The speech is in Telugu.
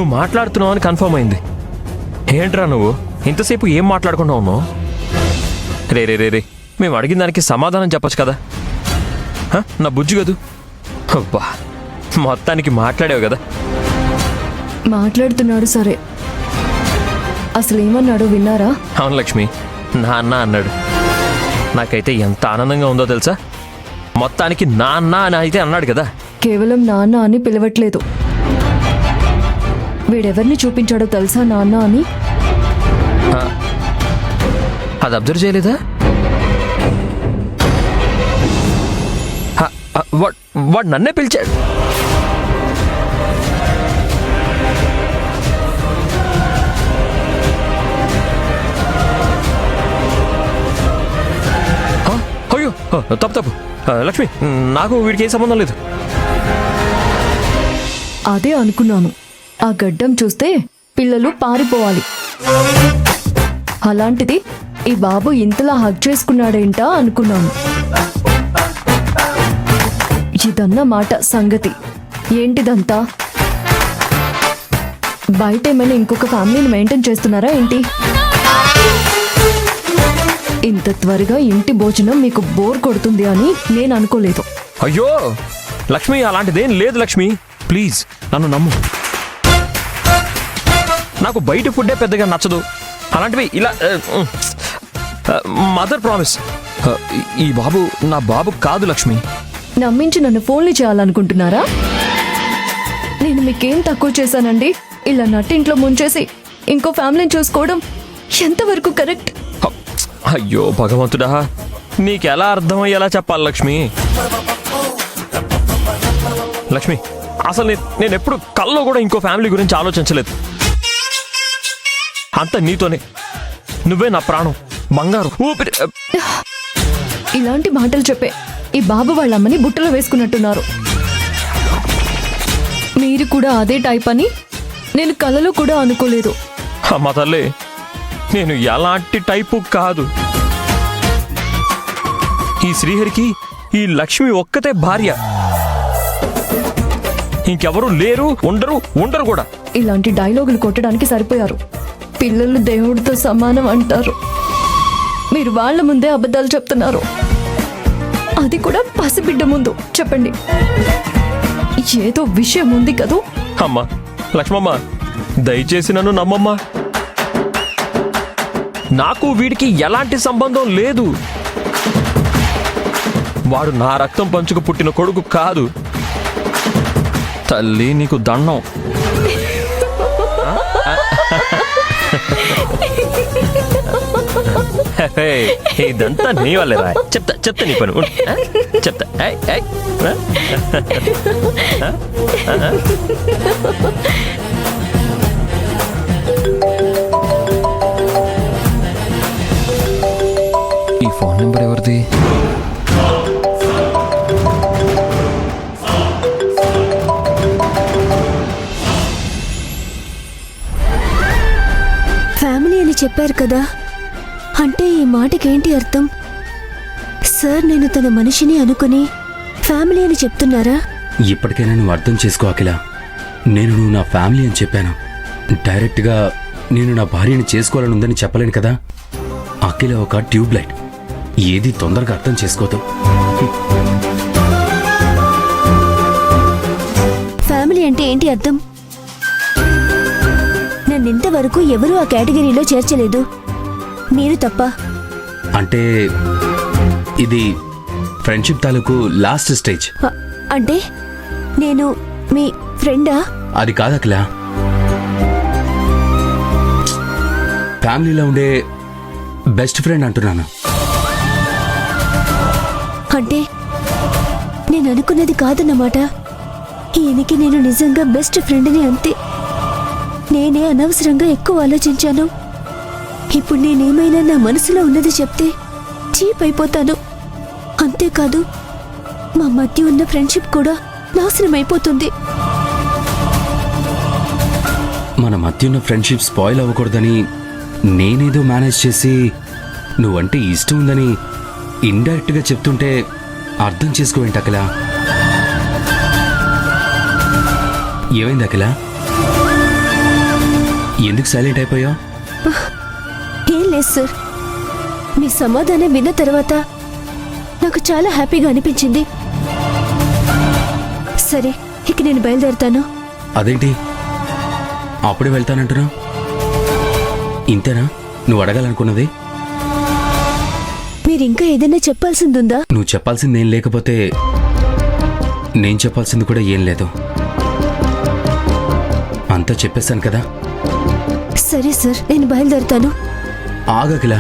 నువ్వు మాట్లాడుతున్నావు అని కన్ఫర్మ్ అయింది. ఏంట్రా నువ్వు ఇంతసేపు ఏం మాట్లాడుకుంటా ఉన్నావు? రే రే రే రే మేము అడిగిన దానికి సమాధానం చెప్పచ్చు కదా. నా బుజ్జి కదూ. అబ్బా మొత్తానికి మాట్లాడావు కదా. మాట్లాడుతున్నాడు సరే, అసలు ఏమన్నాడు విన్నారా? అవును లక్ష్మి, నాన్న అన్నాడు. నాకైతే ఎంత ఆనందంగా ఉందో తెలుసా. మొత్తానికి నాన్న అని అయితే అన్నాడు కదా. కేవలం నాన్న అని పిలవట్లేదు. వీడెవరిని చూపించాడో తెలుసా నాన్న అని? అది అబ్జర్వ్ చేయలేదా? వాడు నన్నే పిలిచాడు. అయ్యో తప్పు. లక్ష్మి, నాకు వీడికి ఏ సంబంధం లేదు. అదే అనుకున్నాను. ఆ గడ్డం చూస్తే పిల్లలు పారిపోవాలి. అలాంటిది ఈ బాబు ఇంతలా హగ్ చేసుకున్నాడేంటా అనుకున్నాను. ఇదన్నమాట సంగతి. ఏంటిదంతా? బయట ఏమైనా ఇంకొక ఫ్యామిలీని మెయింటైన్ చేస్తున్నారా ఏంటి? ఇంత త్వరగా ఇంటి భోజనం మీకు బోర్ కొడుతుంది అని నేను అనుకోలేదు. అయ్యో లక్ష్మి, అలాంటిదేం లేదు లక్ష్మి. ప్లీజ్ నన్ను నమ్ము. నాకు బయట ఫుడ్డే పెద్దగా నచ్చదు. అలాంటివి ఇలా మదర్ ప్రామిస్. ఈ బాబు నా బాబు కాదు లక్ష్మి. నమ్మించి నన్ను ఫోన్లు చేయాలనుకుంటున్నారా? నేను మీకేం తక్కువ చేశానండి? ఇలా నట్టింట్లో ముంచేసి ఇంకో ఫ్యామిలీని చూసుకోవడం ఎంతవరకు కరెక్ట్? అయ్యో భగవంతుడా, నీకెలా అర్థమయ్యేలా చెప్పాలి లక్ష్మి. లక్ష్మి, అసలు నేను ఎప్పుడు కల్లో కూడా ఇంకో ఫ్యామిలీ గురించి ఆలోచించలేదు. అంత నీతోనే. నువ్వే నా ప్రాణం, బంగారు, ఊపిరి. ఇలాంటి మాటలు చెప్పే ఈ బాబు వాళ్ళ అమ్మని బుట్టలో వేసుకున్నట్టున్నారు. మీరు కూడా అదే టైప్ అని నేను కలలో కూడా అనుకోలేదు. అమ్మ తల్లి, నేను ఎలాంటి టైపు కాదు. ఈ శ్రీహరికి ఈ లక్ష్మి ఒక్కతే భార్య. ఇంకెవరు లేరు, ఉండరు కూడా. ఇలాంటి డైలాగులు కొట్టడానికి సరిపోయారు. పిల్లలు దేవుడితో సమానం అంటారు. మీరు వాళ్ళ ముందే అబద్ధాలు చెప్తున్నారు. అది కూడా పసిబిడ్డ ముందు. చెప్పండి, ఏదో విషయం ఉంది కదూ? అమ్మా లక్ష్మమ్మ, దయచేసి నన్ను నమ్మమ్మా. నాకు వీడికి ఎలాంటి సంబంధం లేదు. వాడు నా రక్తం పంచుకు పుట్టిన కొడుకు కాదు. తల్లి నీకు దండం. ఇదంతా నీ వల్లే రా. చెప్తా నీ పని చెప్తా. ఈ ఫోన్ నెంబర్ ఎవరిది? ఫ్యామిలీ అని చెప్పారు కదా, అంటే ఈ మాటకేంటి అర్థం? సార్ నేను తన మనిషిని అనుకుని ఫ్యామిలీ అని చెప్తున్నారా? ఇప్పటికైనా నువ్వు అర్థం చేసుకో అఖిల. నువ్వు నా ఫ్యామిలీ అని చెప్పాను. డైరెక్ట్గా నేను నా భార్యని చేసుకోవాలని ఉందని చెప్పలేను కదా. అఖిల ఒక ట్యూబ్ లైట్, ఏది తొందరగా అర్థం చేసుకోదు. ఫ్యామిలీ అంటే ఏంటి అర్థం? నన్నింతవరకు ఎవరూ ఆ కేటగిరీలో చేర్చలేదు, మీరు తప్ప. అంటే ఇది ఫ్రెండ్షిప్ తాలూకు లాస్ట్ స్టేజ్. అంటే నేను మీ ఫ్రెండా? అది కాదు అఖిల, ఫ్యామిలీలో ఉండే బెస్ట్ ఫ్రెండ్ అంటున్నాను. అంటే నేను అనుకున్నది కాదన్నమాట. ఈయనకి నేను నిజంగా బెస్ట్ ఫ్రెండ్ని, అంతే. నేనే అనవసరంగా ఎక్కువ ఆలోచించాను. ఇప్పుడు నేనేమైనా నా మనసులో ఉన్నది చెప్తే చీప్ అయిపోతాను. అంతేకాదు మా మధ్య ఉన్న ఫ్రెండ్షిప్ కూడా నాశనం అయిపోతుంది. మన మధ్య ఉన్న ఫ్రెండ్షిప్ స్పాయిల్ అవ్వకూడదని నేనేదో మేనేజ్ చేసి నువ్వంటే ఇష్టం ఉందని ఇండైరెక్ట్గా చెప్తుంటే అర్థం చేసుకోవేంటి అఖిల? ఏమైంది అఖిల? ఎందుకు సైలెంట్ అయిపోయావు? ఏం లేదు సార్, మీ సమాధానం విన్న తర్వాత నాకు చాలా హ్యాపీగా అనిపించింది. సరే, ఇక నేను బయలుదేరుతాను. అదేంటి అప్పుడే వెళ్తానంటున్నావు? ఇంతేనా నువ్వు అడగాలనుకున్నది? మీరు ఇంకా ఏదైనా చెప్పాల్సిందుందా? నువ్వు చెప్పాల్సింది ఏం లేకపోతే నేను చెప్పాల్సింది కూడా ఏం లేదు. అంతా చెప్పేశాను కదా. సరే సార్, నేను బయలుదేరుతాను. ఆగకిలా,